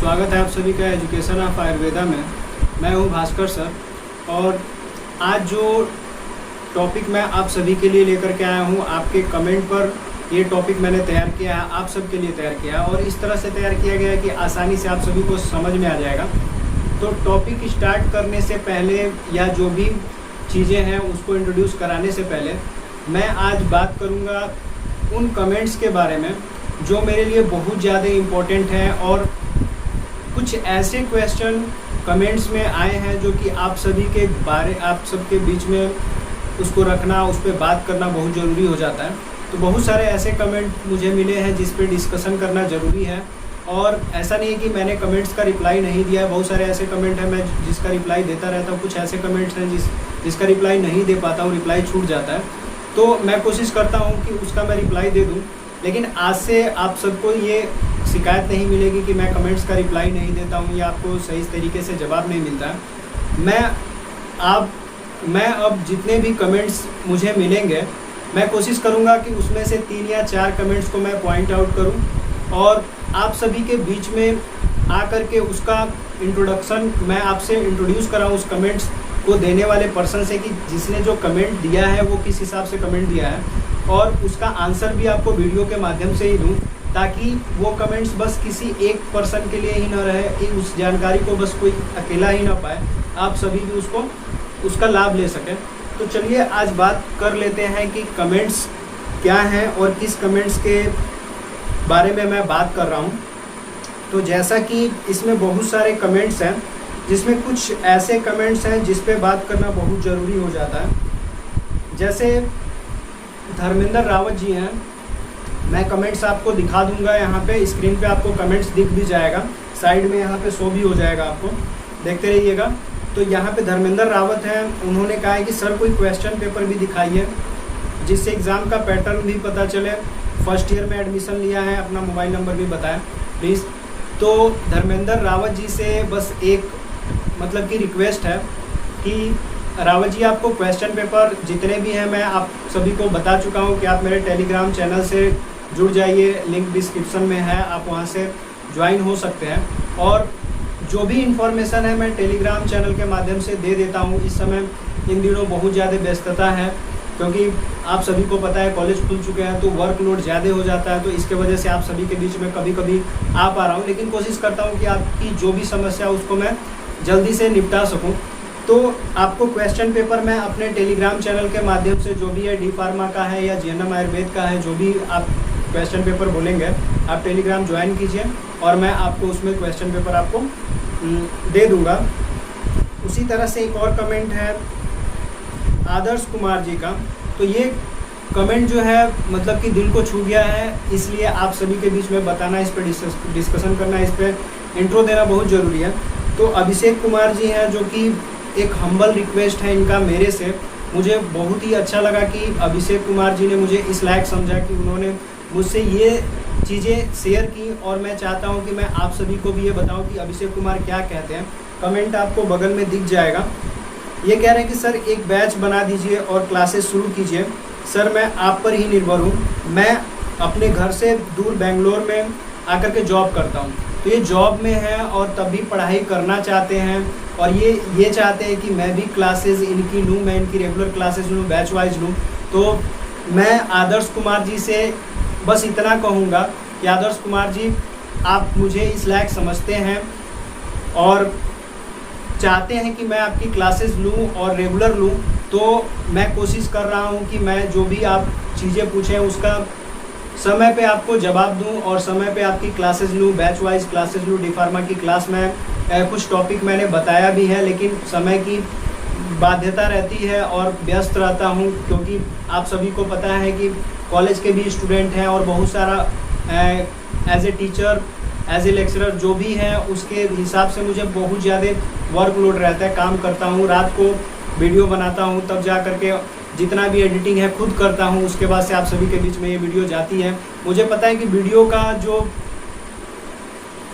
स्वागत है आप सभी का एजुकेशन ऑफ आयुर्वेदा में। मैं हूं भास्कर सर और आज जो टॉपिक मैं आप सभी के लिए लेकर के आया हूं, आपके कमेंट पर ये टॉपिक मैंने तैयार किया है, आप सब के लिए तैयार किया है और इस तरह से तैयार किया गया है कि आसानी से आप सभी को समझ में आ जाएगा। तो टॉपिक स्टार्ट करने से पहले या जो भी चीज़ें हैं उसको इंट्रोड्यूस कराने से पहले मैं आज बात करूँगा उन कमेंट्स के बारे में जो मेरे लिए बहुत ज़्यादा इम्पोर्टेंट है और कुछ ऐसे क्वेश्चन कमेंट्स में आए हैं जो कि आप सबके बीच में उसको रखना, उस पर बात करना बहुत ज़रूरी हो जाता है। तो बहुत सारे ऐसे कमेंट मुझे मिले हैं जिस पे डिस्कशन करना ज़रूरी है और ऐसा नहीं है कि मैंने कमेंट्स का रिप्लाई नहीं दिया है। बहुत सारे ऐसे कमेंट हैं मैं जिसका रिप्लाई देता रहता हूँ, कुछ ऐसे कमेंट्स हैं जिसका रिप्लाई नहीं दे पाता हूँ, रिप्लाई छूट जाता है। तो मैं कोशिश करता हूँ कि उसका मैं रिप्लाई दे दूँ, लेकिन आज से आप सबको ये शिकायत नहीं मिलेगी कि मैं कमेंट्स का रिप्लाई नहीं देता हूँ या आपको सही तरीके से जवाब नहीं मिलता है। मैं अब जितने भी कमेंट्स मुझे मिलेंगे मैं कोशिश करूँगा कि उसमें से 3 या 4 कमेंट्स को मैं पॉइंट आउट करूँ और आप सभी के बीच में आकर के उसका इंट्रोडक्शन मैं आपसे इंट्रोड्यूस कराऊँ उस कमेंट्स को देने वाले पर्सन से कि जिसने जो कमेंट दिया है वो किस हिसाब से कमेंट दिया है और उसका आंसर भी आपको वीडियो के माध्यम से ही दूँ, ताकि वो कमेंट्स बस किसी एक पर्सन के लिए ही ना रहे कि उस जानकारी को बस कोई अकेला ही ना पाए, आप सभी भी उसका लाभ ले सकें। तो चलिए आज बात कर लेते हैं कि कमेंट्स क्या हैं और किस कमेंट्स के बारे में मैं बात कर रहा हूँ। तो जैसा कि इसमें बहुत सारे कमेंट्स हैं जिसमें कुछ ऐसे कमेंट्स हैं जिस पे बात करना बहुत ज़रूरी हो जाता है। जैसे धर्मेंद्र रावत जी हैं, मैं कमेंट्स आपको दिखा दूंगा, यहाँ पे स्क्रीन पे आपको कमेंट्स दिख भी जाएगा, साइड में यहाँ पे शो भी हो जाएगा, आपको देखते रहिएगा। तो यहाँ पे धर्मेंद्र रावत हैं, उन्होंने कहा है कि सर कोई क्वेश्चन पेपर भी दिखाइए जिससे एग्ज़ाम का पैटर्न भी पता चले। फर्स्ट ईयर में एडमिशन लिया है, अपना मोबाइल नंबर भी बताएं प्लीज़। तो धर्मेंद्र रावत जी से बस एक मतलब की रिक्वेस्ट है कि रावत जी आपको क्वेश्चन पेपर जितने भी हैं मैं आप सभी को बता चुका हूं कि आप मेरे टेलीग्राम चैनल से जुड़ जाइए, लिंक डिस्क्रिप्शन में है, आप वहां से ज्वाइन हो सकते हैं। और जो भी इन्फॉर्मेशन है मैं टेलीग्राम चैनल के माध्यम से दे देता हूं। इस समय इन दिनों बहुत ज़्यादा व्यस्तता है क्योंकि आप सभी को पता है कॉलेज खुल चुके हैं तो वर्कलोड ज़्यादा हो जाता है, तो इसके वजह से आप सभी के बीच में कभी कभी आ पा रहा हूँ, लेकिन कोशिश करता हूँ कि आपकी जो भी समस्या उसको मैं जल्दी से निपटा सकूँ। तो आपको क्वेश्चन पेपर मैं अपने टेलीग्राम चैनल के माध्यम से जो भी है डी फार्मा का है या जीएनएम आयुर्वेद का है, जो भी आप क्वेश्चन पेपर बोलेंगे आप टेलीग्राम ज्वाइन कीजिए और मैं आपको उसमें क्वेश्चन पेपर आपको दे दूंगा। उसी तरह से एक और कमेंट है आदर्श कुमार जी का। तो ये कमेंट जो है मतलब कि दिल को छू गया है, इसलिए आप सभी के बीच में बताना, इस पर डिस्कशन करना, इस पर इंट्रो देना बहुत ज़रूरी है। तो अभिषेक कुमार जी हैं जो कि एक हम्बल रिक्वेस्ट है इनका मेरे से। मुझे बहुत ही अच्छा लगा कि अभिषेक कुमार जी ने मुझे इस लायक समझा कि उन्होंने मुझसे ये चीज़ें शेयर की और मैं चाहता हूं कि मैं आप सभी को भी ये बताऊं कि अभिषेक कुमार क्या कहते हैं। कमेंट आपको बगल में दिख जाएगा। ये कह रहे हैं कि सर एक बैच बना दीजिए और क्लासेस शुरू कीजिए। सर मैं आप पर ही निर्भर हूँ, मैं अपने घर से दूर बेंगलोर में आकर के जॉब करता हूँ, तो ये जॉब में है और तब भी पढ़ाई करना चाहते हैं और ये चाहते हैं कि मैं भी क्लासेस इनकी लूँ, मैं इनकी रेगुलर क्लासेस लूँ, बैच वाइज लूँ। तो मैं आदर्श कुमार जी से बस इतना कहूँगा कि आदर्श कुमार जी आप मुझे इस लायक समझते हैं और चाहते हैं कि मैं आपकी क्लासेस लूँ और रेगुलर लूँ, तो मैं कोशिश कर रहा हूँ कि मैं जो भी आप चीज़ें पूछें उसका समय पे आपको जवाब दूं और समय पे आपकी क्लासेस लूं, बैच वाइज क्लासेस लूं। डी फार्मा की क्लास में कुछ टॉपिक मैंने बताया भी है, लेकिन समय की बाध्यता रहती है और व्यस्त रहता हूं क्योंकि आप सभी को पता है कि कॉलेज के भी स्टूडेंट हैं और बहुत सारा as a teacher, as a lecturer जो भी है उसके हिसाब से मुझे बहुत ज़्यादा वर्कलोड रहता है। काम करता हूँ, रात को वीडियो बनाता हूँ, तब जा करके जितना भी एडिटिंग है खुद करता हूँ, उसके बाद से आप सभी के बीच में ये वीडियो जाती है। मुझे पता है कि वीडियो का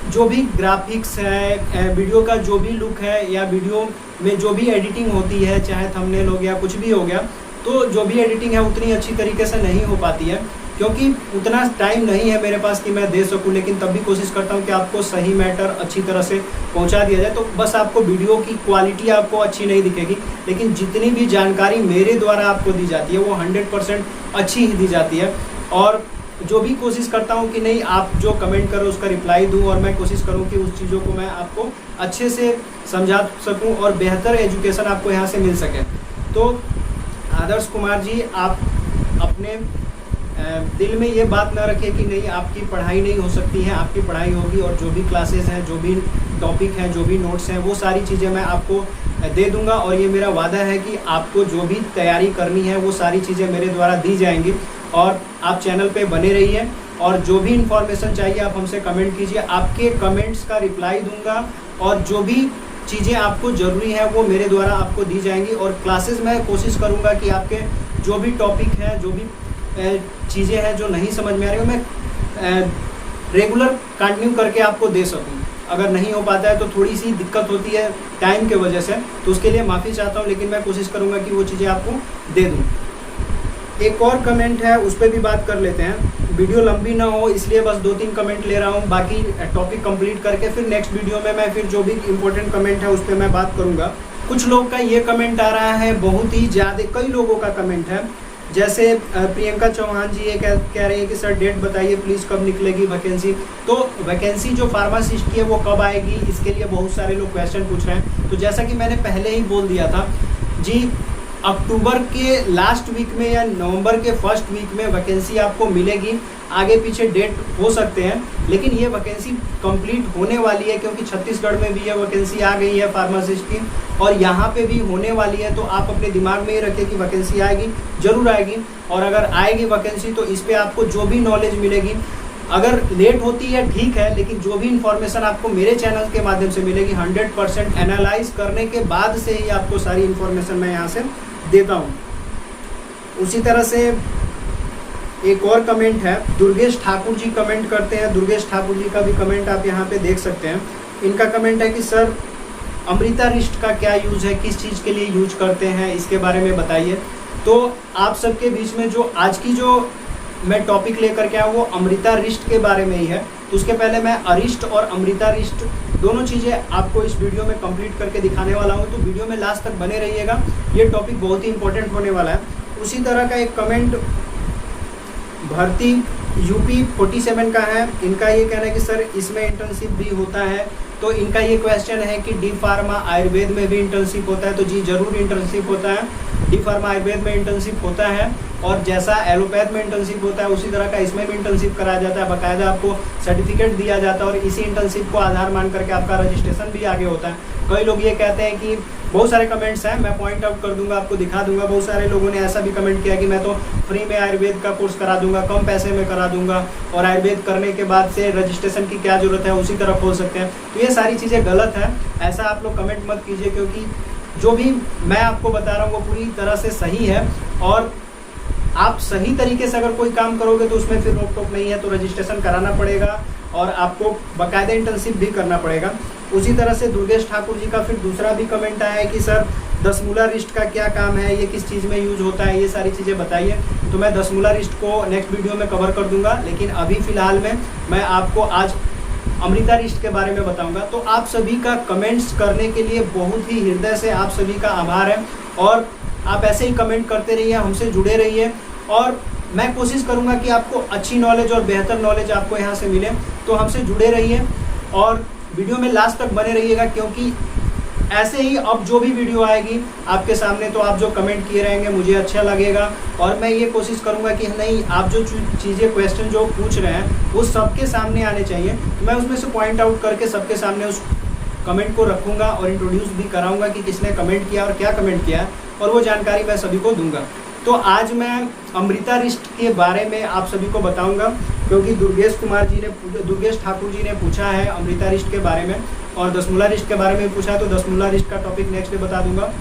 जो भी ग्राफिक्स है, वीडियो का जो भी लुक है या वीडियो में जो भी एडिटिंग होती है, चाहे थंबनेल हो गया कुछ भी हो गया, तो जो भी एडिटिंग है उतनी अच्छी तरीके से नहीं हो पाती है। क्योंकि उतना टाइम नहीं है मेरे पास कि मैं दे सकूं, लेकिन तब भी कोशिश करता हूं कि आपको सही मैटर अच्छी तरह से पहुंचा दिया जाए। तो बस आपको वीडियो की क्वालिटी आपको अच्छी नहीं दिखेगी, लेकिन जितनी भी जानकारी मेरे द्वारा आपको दी जाती है वो 100% अच्छी ही दी जाती है। और जो भी कोशिश करता हूं कि नहीं, आप जो कमेंट करो उसका रिप्लाई दूं, और मैं कोशिश करूं कि उस चीज़ों को मैं आपको अच्छे से समझा सकूं और बेहतर एजुकेशन आपको यहाँ से मिल सके। तो आदर्श कुमार जी, आप अपने दिल में ये बात ना रखिए कि नहीं आपकी पढ़ाई नहीं हो सकती है, आपकी पढ़ाई होगी। और जो भी क्लासेस हैं, जो भी टॉपिक हैं, जो भी नोट्स हैं, वो सारी चीज़ें मैं आपको दे दूंगा। और ये मेरा वादा है कि आपको जो भी तैयारी करनी है वो सारी चीज़ें मेरे द्वारा दी जाएंगी। और आप चैनल पे बने रहिए, और जो भी इंफॉर्मेशन चाहिए आप हमसे कमेंट कीजिए, आपके कमेंट्स का रिप्लाई दूंगा। और जो भी चीज़ें आपको ज़रूरी है वो मेरे द्वारा आपको दी जाएंगी। और क्लासेस मैं कोशिश करूँगा कि आपके जो भी टॉपिक हैं, जो भी चीज़ें हैं जो नहीं समझ में आ रही हो, मैं रेगुलर कंटिन्यू करके आपको दे सकूं। अगर नहीं हो पाता है तो थोड़ी सी दिक्कत होती है टाइम के वजह से, तो उसके लिए माफ़ी चाहता हूं, लेकिन मैं कोशिश करूंगा कि वो चीज़ें आपको दे दूं। एक और कमेंट है, उस पर भी बात कर लेते हैं। वीडियो लंबी ना हो इसलिए बस 2-3 कमेंट ले रहा हूँ, बाकी टॉपिक कंप्लीट करके फिर नेक्स्ट वीडियो में मैं फिर जो भी इंपॉर्टेंट कमेंट है उस पर मैं बात करूँगा। कुछ लोग का ये कमेंट आ रहा है, बहुत ही ज़्यादा कई लोगों का कमेंट है। जैसे प्रियंका चौहान जी ये कह रही है कि सर डेट बताइए प्लीज़, कब निकलेगी वैकेंसी। तो वैकेंसी जो फार्मासिस्ट की है वो कब आएगी, इसके लिए बहुत सारे लोग क्वेश्चन पूछ रहे हैं। तो जैसा कि मैंने पहले ही बोल दिया था जी, अक्टूबर के लास्ट वीक में या नवंबर के फर्स्ट वीक में वैकेंसी आपको मिलेगी। आगे पीछे डेट हो सकते हैं, लेकिन ये वैकेंसी कंप्लीट होने वाली है, क्योंकि छत्तीसगढ़ में भी ये वैकेंसी आ गई है फार्मासिस्ट की, और यहाँ पे भी होने वाली है। तो आप अपने दिमाग में ही रखिए कि वैकेंसी आएगी, जरूर आएगी। और अगर आएगी वैकेंसी तो इस पर आपको जो भी नॉलेज मिलेगी, अगर लेट होती है ठीक है, लेकिन जो भी इंफॉर्मेशन आपको मेरे चैनल के माध्यम से मिलेगी 100% एनालाइज करने के बाद से ही आपको सारी इंफॉर्मेशन मैं यहाँ से देता हूँ। उसी तरह से एक और कमेंट है, दुर्गेश ठाकुर जी कमेंट करते हैं। दुर्गेश ठाकुर जी का भी कमेंट आप यहाँ पे देख सकते हैं। इनका कमेंट है कि सर अमृता रिस्ट का क्या यूज़ है, किस चीज़ के लिए यूज करते हैं, इसके बारे में बताइए। तो आप सबके बीच में जो आज की जो मैं टॉपिक लेकर के आया वो अमृता रिस्ट के बारे में ही है। तो उसके पहले मैं अरिस्ट और अमृता रिस्ट दोनों चीज़ें आपको इस वीडियो में कंप्लीट करके दिखाने वाला हूँ। तो वीडियो में लास्ट तक बने रहिएगा, ये टॉपिक बहुत ही इंपॉर्टेंट होने वाला है। उसी तरह का एक कमेंट भर्ती यूपी 47 का है। इनका ये कहना है कि सर इसमें इंटर्नशिप भी होता है। तो इनका ये क्वेश्चन है कि डी फार्मा आयुर्वेद में भी इंटर्नशिप होता है। तो जी ज़रूर इंटर्नशिप होता है, डी फार्मा आयुर्वेद में इंटर्नशिप होता है। और जैसा एलोपैथ में इंटर्नशिप होता है उसी तरह का इसमें भी इंटर्नशिप कराया जाता है, बाकायदा आपको सर्टिफिकेट दिया जाता है, और इसी इंटर्नशिप को आधार मान करके आपका रजिस्ट्रेशन भी आगे होता है। कई लोग ये कहते हैं कि बहुत सारे कमेंट्स हैं, मैं पॉइंट आउट कर दूंगा, आपको दिखा दूंगा। बहुत सारे लोगों ने ऐसा भी कमेंट किया कि मैं तो फ्री में आयुर्वेद का कोर्स करा दूंगा, कम पैसे में करा दूंगा, और आयुर्वेद करने के बाद से रजिस्ट्रेशन की क्या ज़रूरत है, उसी तरह खोल सकते हैं। तो ये सारी चीज़ें गलत है, ऐसा आप लोग कमेंट मत कीजिए, क्योंकि जो भी मैं आपको बता रहा हूँ वो पूरी तरह से सही है। और आप सही तरीके से अगर कोई काम करोगे तो उसमें फिर रोक टोक नहीं है। तो रजिस्ट्रेशन कराना पड़ेगा और आपको बाकायदा इंटर्नशिप भी करना पड़ेगा। उसी तरह से दुर्गेश ठाकुर जी का फिर दूसरा भी कमेंट आया है कि सर दसमूला रिस्ट का क्या काम है, ये किस चीज़ में यूज होता है, ये सारी चीज़ें बताइए। तो मैं दसमूला रिस्ट को नेक्स्ट वीडियो में कवर कर दूंगा, लेकिन अभी फ़िलहाल में मैं आपको आज अमृता रिस्ट के बारे में बताऊंगा। तो आप सभी का कमेंट्स करने के लिए बहुत ही हृदय से आप सभी का आभार है, और आप ऐसे ही कमेंट करते रहिए, हमसे जुड़े रहिए, और मैं कोशिश करूंगा कि आपको अच्छी नॉलेज और बेहतर नॉलेज आपको यहाँ से मिले। तो हमसे जुड़े रहिए और वीडियो में लास्ट तक बने रहिएगा, क्योंकि ऐसे ही अब जो भी वीडियो आएगी आपके सामने तो आप जो कमेंट किए रहेंगे मुझे अच्छा लगेगा, और मैं ये कोशिश करूंगा कि नहीं आप जो चीज़ें क्वेश्चन जो पूछ रहे हैं वो सबके सामने आने चाहिए। तो मैं उसमें से पॉइंट आउट करके सबके सामने उस कमेंट को रखूँगा और इंट्रोड्यूस भी कराऊँगा कि किसने कमेंट किया और क्या कमेंट किया, और वो जानकारी मैं सभी को दूँगा। तो आज मैं अमृता रिस्ट के बारे में आप सभी को बताऊंगा, क्योंकि दुर्गेश ठाकुर जी ने पूछा है अमृता रिस्ट के बारे में, और दसमूला रिस्ट के बारे में पूछा है। तो दसमूला रिस्ट का टॉपिक नेक्स्ट डे बता दूंगा,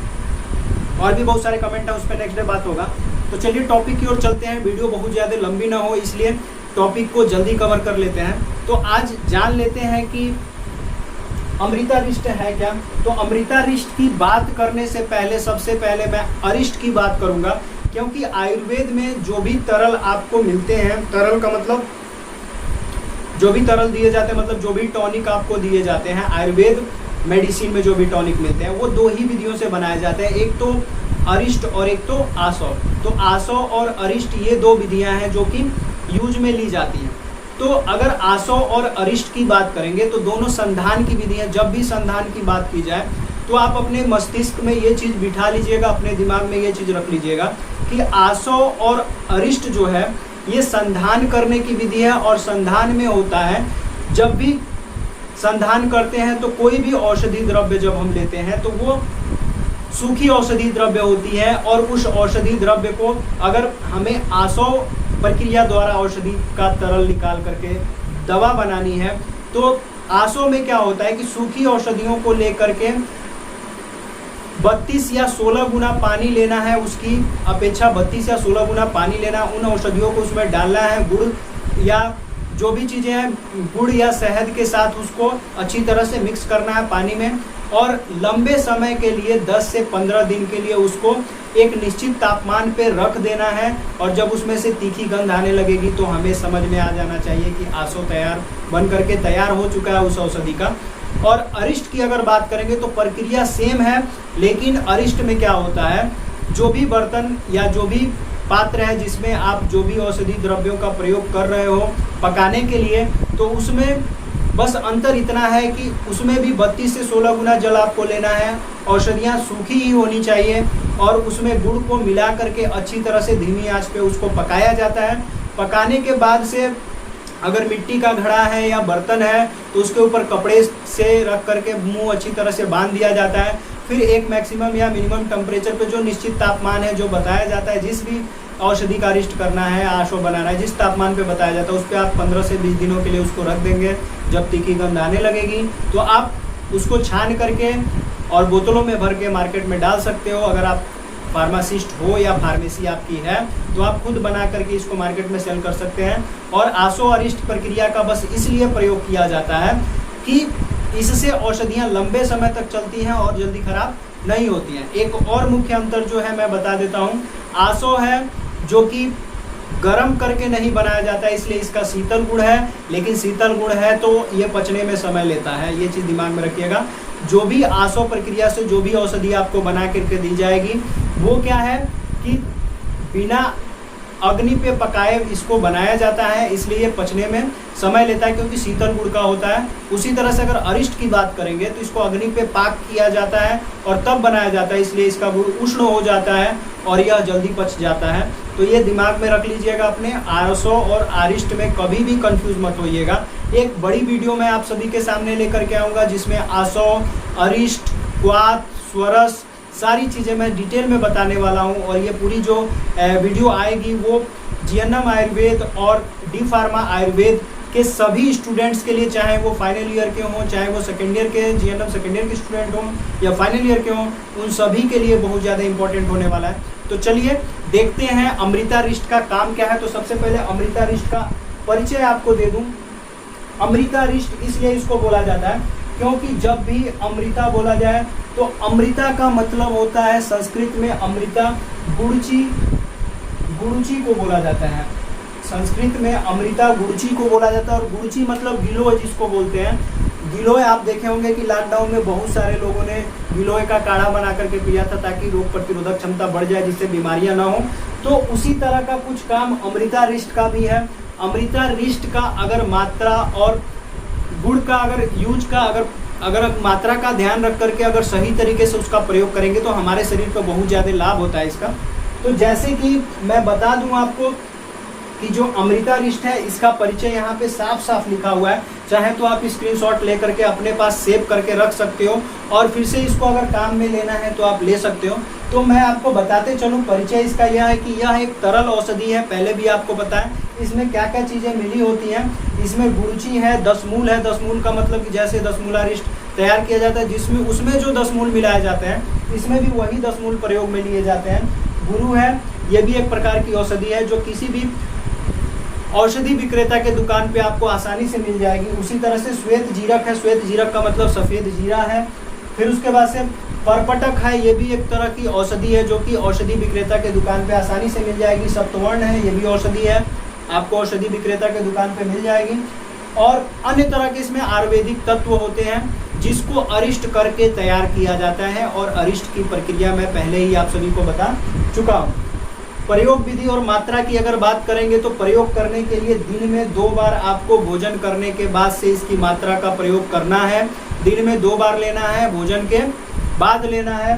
और भी बहुत सारे कमेंट है उस पर नेक्स्ट डे बात होगा। तो चलिए टॉपिक की ओर चलते हैं, वीडियो बहुत ज़्यादा लंबी ना हो इसलिए टॉपिक को जल्दी कवर कर लेते हैं। तो आज जान लेते हैं कि अमृता रिस्ट है क्या। तो अमृता रिस्ट की बात करने से पहले सबसे पहले मैं अरिस्ट की बात करूंगा क्योंकि आयुर्वेद में जो भी तरल आपको मिलते हैं, तरल का मतलब जो भी तरल दिए जाते हैं, मतलब जो भी टॉनिक आपको दिए जाते हैं आयुर्वेद मेडिसिन में, जो भी टॉनिक मिलते हैं वो दो ही विधियों से बनाए जाते हैं, एक तो अरिष्ट और एक तो आसव। तो आसव और अरिष्ट ये दो विधियां हैं जो कि यूज में ली जाती हैं। तो अगर आसव और अरिष्ट की बात करेंगे तो दोनों संधान की विधि है। जब भी संधान की बात की जाए तो आप अपने मस्तिष्क में ये चीज़ बिठा लीजिएगा, अपने दिमाग में ये चीज़ रख लीजिएगा कि आसव और अरिष्ट जो है ये संधान करने की विधि है। और संधान में होता है, जब भी संधान करते हैं तो कोई भी औषधि द्रव्य जब हम लेते हैं तो वो सूखी औषधि द्रव्य होती है, और उस औषधि द्रव्य को अगर हमें आसव प्रक्रिया द्वारा औषधि का तरल निकाल करके दवा बनानी है तो आसव में क्या होता है कि सूखी औषधियों को लेकर के 32 या 16 गुना पानी लेना है, उसकी अपेक्षा 32 या 16 गुना पानी लेना, उन औषधियों को उसमें डालना है, गुड़ या जो भी चीज़ें हैं गुड़ या शहद के साथ उसको अच्छी तरह से मिक्स करना है पानी में, और लंबे समय के लिए 10 से 15 दिन के लिए उसको एक निश्चित तापमान पे रख देना है। और जब उसमें से तीखी गंध आने लगेगी तो हमें समझ में आ जाना चाहिए कि आसव बन करके तैयार हो चुका है उस औषधि का। और अरिष्ट की अगर बात करेंगे तो प्रक्रिया सेम है, लेकिन अरिष्ट में क्या होता है, जो भी बर्तन या जो भी पात्र है जिसमें आप जो भी औषधि द्रव्यों का प्रयोग कर रहे हो पकाने के लिए, तो उसमें बस अंतर इतना है कि उसमें भी 32 से 16 गुना जल आपको लेना है, औषधियाँ सूखी ही होनी चाहिए, और उसमें गुड़ को मिला करके अच्छी तरह से धीमी आंच पे उसको पकाया जाता है। पकाने के बाद से अगर मिट्टी का घड़ा है या बर्तन है तो उसके ऊपर कपड़े से रख करके मुंह अच्छी तरह से बांध दिया जाता है। फिर एक मैक्सिमम या मिनिमम टेम्परेचर पे जो निश्चित तापमान है जो बताया जाता है, जिस भी औषधि का अरिष्ट करना है, आसव बनाना है, जिस तापमान पे बताया जाता है उस पर आप 15 से 20 दिनों के लिए उसको रख देंगे। जब तीखी गंध आने लगेगी तो आप उसको छान करके और बोतलों में भर के मार्केट में डाल सकते हो। अगर आप फार्मासिस्ट हो या फार्मेसी आपकी है तो आप खुद बना करके इसको मार्केट में सेल कर सकते हैं। और आसव अरिष्ट प्रक्रिया का बस इसलिए प्रयोग किया जाता है कि इससे औषधियाँ लंबे समय तक चलती हैं और जल्दी खराब नहीं होती हैं। एक और मुख्य अंतर जो है मैं बता देता हूँ, आसव है जो कि गर्म करके नहीं बनाया जाता है, इसलिए इसका शीतल गुण है, लेकिन शीतल गुण है तो ये पचने में समय लेता है, ये चीज़ दिमाग में रखिएगा। जो भी आसव प्रक्रिया से जो भी औषधि आपको बना करके दी जाएगी वो क्या है कि बिना अग्नि पे पकाए इसको बनाया जाता है, इसलिए ये पचने में समय लेता है क्योंकि शीतल गुण का होता है। उसी तरह से अगर अरिष्ट की बात करेंगे तो इसको अग्नि पे पाक किया जाता है और तब बनाया जाता है, इसलिए इसका गुण उष्ण हो जाता है और यह जल्दी पच जाता है। तो ये दिमाग में रख लीजिएगा अपने। आसव और अरिष्ट में कभी भी कंफ्यूज मत होइएगा। एक बड़ी वीडियो मैं आप सभी के सामने लेकर के आऊँगा जिसमें आसव, अरिष्ट, क्वाथ, स्वरस सारी चीज़ें मैं डिटेल में बताने वाला हूं। और ये पूरी जो वीडियो आएगी वो जीएनएम आयुर्वेद और डी फार्मा आयुर्वेद के सभी स्टूडेंट्स के लिए, चाहे वो फाइनल ईयर के हों, चाहे वो सेकेंड ईयर के जीएनएम सेकेंड ईयर के स्टूडेंट हों या फाइनल ईयर के हों, उन सभी के लिए बहुत ज़्यादा इंपॉर्टेंट होने वाला है। तो चलिए देखते हैं अमृता रिष्ट का काम क्या है। तो सबसे पहले अमृता रिष्ट का परिचय आपको दे दूँ। अमृता रिष्ट इसलिए इसको बोला जाता है क्योंकि जब भी अमृता बोला जाए तो अमृता का मतलब होता है संस्कृत में अमृता गुरुची, गुरुची को बोला जाता है। संस्कृत में अमृता गुरुची को बोला जाता है और गुरुची मतलब गिलोय जिसको बोलते हैं। गिलोय आप देखे होंगे कि लॉकडाउन में बहुत सारे लोगों ने गिलोय का काढ़ा बना करके पिया था ताकि रोग प्रतिरोधक क्षमता बढ़ जाए, जिससे बीमारियां ना हो। तो उसी तरह का कुछ काम अमृता रिष्ट का भी है। अमृता रिष्ट का अगर मात्रा और गुड़ का अगर यूज का अगर मात्रा का ध्यान रख करके अगर सही तरीके से उसका प्रयोग करेंगे तो हमारे शरीर को बहुत ज़्यादा लाभ होता है इसका। तो जैसे कि मैं बता दूं आपको कि जो अमृता रिष्ट है इसका परिचय यहाँ पे साफ साफ लिखा हुआ है। चाहे तो आप स्क्रीनशॉट ले करके अपने पास सेव करके रख सकते हो और फिर से इसको अगर काम में लेना है तो आप ले सकते हो। तो मैं आपको बताते चलूँ परिचय इसका यह है कि यह एक तरल औषधि है। पहले भी आपको बताएं इसमें क्या क्या चीज़ें मिली होती हैं। इसमें गुरुची है, 10 मूल है। 10 मूल का मतलब कि जैसे 10 मूलारिष्ट तैयार किया जाता है जिसमें उसमें जो 10 मूल मिलाए जाते हैं इसमें भी वही 10 मूल प्रयोग में लिए जाते हैं। गुरु है, ये भी एक प्रकार की औषधि है जो किसी भी औषधि विक्रेता के दुकान पे आपको आसानी से मिल जाएगी। उसी तरह से श्वेत जीरक है। श्वेत जीरक का मतलब सफ़ेद जीरा है। फिर उसके बाद से परपटक है, ये भी एक तरह की औषधि है जो कि औषधि विक्रेता के दुकान पे आसानी से मिल जाएगी। सप्तवर्ण है, ये भी औषधि है, आपको औषधि विक्रेता के दुकान पे मिल जाएगी। और अन्य तरह के इसमें आयुर्वेदिक तत्व होते हैं जिसको अरिष्ट करके तैयार किया जाता है, और अरिष्ट की प्रक्रिया मैं पहले ही आप सभी को बता चुका हूँ। प्रयोग विधि और मात्रा की अगर बात करेंगे तो प्रयोग करने के लिए दिन में 2 बार आपको भोजन करने के बाद से इसकी मात्रा का प्रयोग करना है। दिन में 2 बार लेना है, भोजन के बाद लेना है।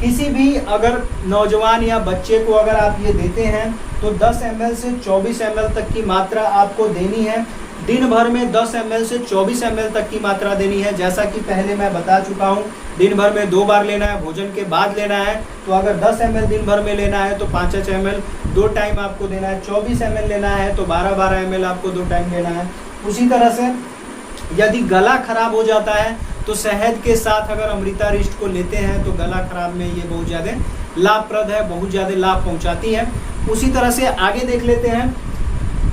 किसी भी अगर नौजवान या बच्चे को अगर आप ये देते हैं तो 10 ml से 24 ml तक की मात्रा आपको देनी है। दिन भर में 10 ml से 24 ml तक की मात्रा देनी है। जैसा कि पहले मैं बता चुका हूँ, दिन भर में 2 बार लेना है, भोजन के बाद लेना है। तो अगर 10 ml दिन भर में लेना है तो 5-5 ml 2 टाइम आपको देना है। 24 ml लेना है तो 12-12 ml आपको 2 टाइम लेना है। उसी तरह से यदि गला खराब हो जाता है तो शहद के साथ अगर अमृतारिष्ट को लेते हैं तो गला खराब में ये बहुत ज़्यादा लाभप्रद है, बहुत ज़्यादा लाभ पहुंचाती है। उसी तरह से आगे देख लेते हैं,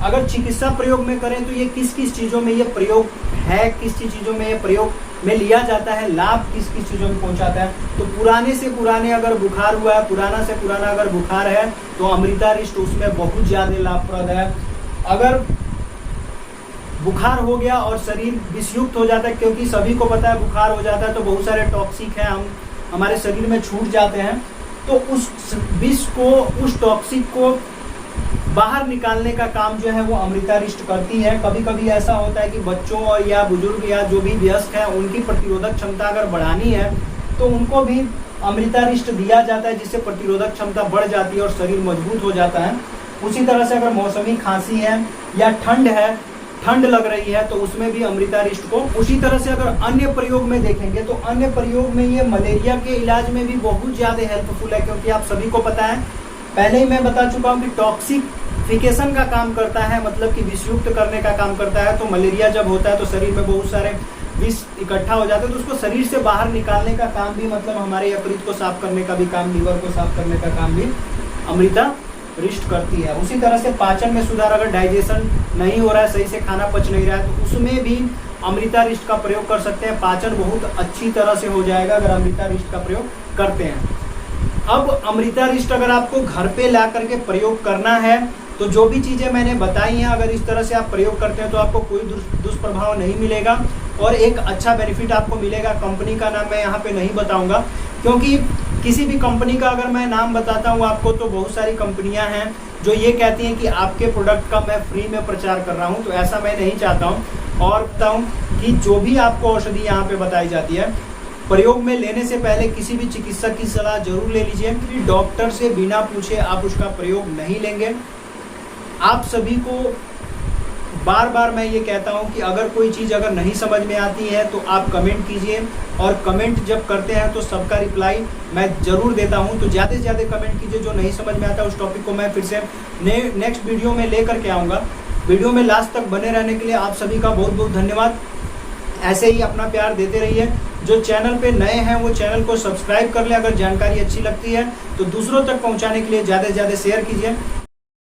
अगर चिकित्सा प्रयोग में करें तो ये किस किस चीज़ों में ये प्रयोग है, किस किस चीज़ों में ये प्रयोग में लिया जाता है, लाभ किस किस चीज़ों में पहुंचाता है। तो पुराने से पुराने अगर बुखार हुआ है, पुराना से पुराना अगर बुखार है तो अमृतारिष्ट उसमें बहुत ज़्यादा लाभप्रद है। अगर बुखार हो गया और शरीर विषयुक्त हो जाता है, क्योंकि सभी को पता है बुखार हो जाता है तो बहुत सारे टॉक्सिक हैं हमारे शरीर में छूट जाते हैं, तो उस विष को, उस टॉक्सिक को बाहर निकालने का काम जो है वो अमृतारिष्ट करती है। कभी कभी ऐसा होता है कि बच्चों और या बुजुर्ग या जो भी वयस्क हैं उनकी प्रतिरोधक क्षमता अगर बढ़ानी है तो उनको भी अमृतारिष्ट दिया जाता है, जिससे प्रतिरोधक क्षमता बढ़ जाती है और शरीर मजबूत हो जाता है। उसी तरह से अगर मौसमी खांसी है या ठंड लग रही है तो उसमें भी अमृतारिष्ट को। उसी तरह से अगर अन्य प्रयोग में देखेंगे तो अन्य प्रयोग में ये मलेरिया के इलाज में भी बहुत ज़्यादा हेल्पफुल है, क्योंकि आप सभी को पता है, पहले ही मैं बता चुका हूँ कि टॉक्सिफिकेशन का काम करता है, मतलब कि विषयुक्त करने का काम करता है। तो मलेरिया जब होता है तो शरीर में बहुत सारे विष इकट्ठा हो जाते हैं, तो उसको शरीर से बाहर निकालने का काम भी, मतलब हमारे यकृत को साफ करने का भी काम, लीवर को साफ करने का काम भी अमृतारिष्ट करती है। उसी तरह से पाचन में सुधार, अगर डाइजेशन नहीं हो रहा है, सही से खाना पच नहीं रहा है तो उसमें भी अमृतारिष्ट का प्रयोग कर सकते हैं। पाचन बहुत अच्छी तरह से हो जाएगा अगर अमृतारिष्ट का प्रयोग करते हैं। अब अमृतारिष्ट अगर आपको घर पे ला करके प्रयोग करना है तो जो भी चीज़ें मैंने बताई हैं अगर इस तरह से आप प्रयोग करते हैं तो आपको कोई दुष्प्रभाव नहीं मिलेगा और एक अच्छा बेनिफिट आपको मिलेगा। कंपनी का नाम मैं यहाँ पे नहीं बताऊँगा, क्योंकि किसी भी कंपनी का अगर मैं नाम बताता हूँ आपको तो बहुत सारी कंपनियाँ हैं जो ये कहती हैं कि आपके प्रोडक्ट का मैं फ्री में प्रचार कर रहा हूँ, तो ऐसा मैं नहीं चाहता हूँ। और बताऊँ कि जो भी आपको औषधि यहाँ पे बताई जाती है, प्रयोग में लेने से पहले किसी भी चिकित्सक की सलाह जरूर ले लीजिए, क्योंकि डॉक्टर से बिना पूछे आप उसका प्रयोग नहीं लेंगे। आप सभी को बार बार मैं ये कहता हूँ कि अगर कोई चीज़ अगर नहीं समझ में आती है तो आप कमेंट कीजिए, और कमेंट जब करते हैं तो सबका रिप्लाई मैं ज़रूर देता हूँ। तो ज़्यादा से ज़्यादा कमेंट कीजिए, जो नहीं समझ में आता उस टॉपिक को मैं फिर से नेक्स्ट वीडियो में ले करके आऊँगा। वीडियो में लास्ट तक बने रहने के लिए आप सभी का बहुत बहुत धन्यवाद। ऐसे ही अपना प्यार देते रहिए। जो चैनल पे नए हैं वो चैनल को सब्सक्राइब कर ले। अगर जानकारी अच्छी लगती है तो दूसरों तक पहुंचाने के लिए ज़्यादा से ज़्यादा शेयर कीजिए।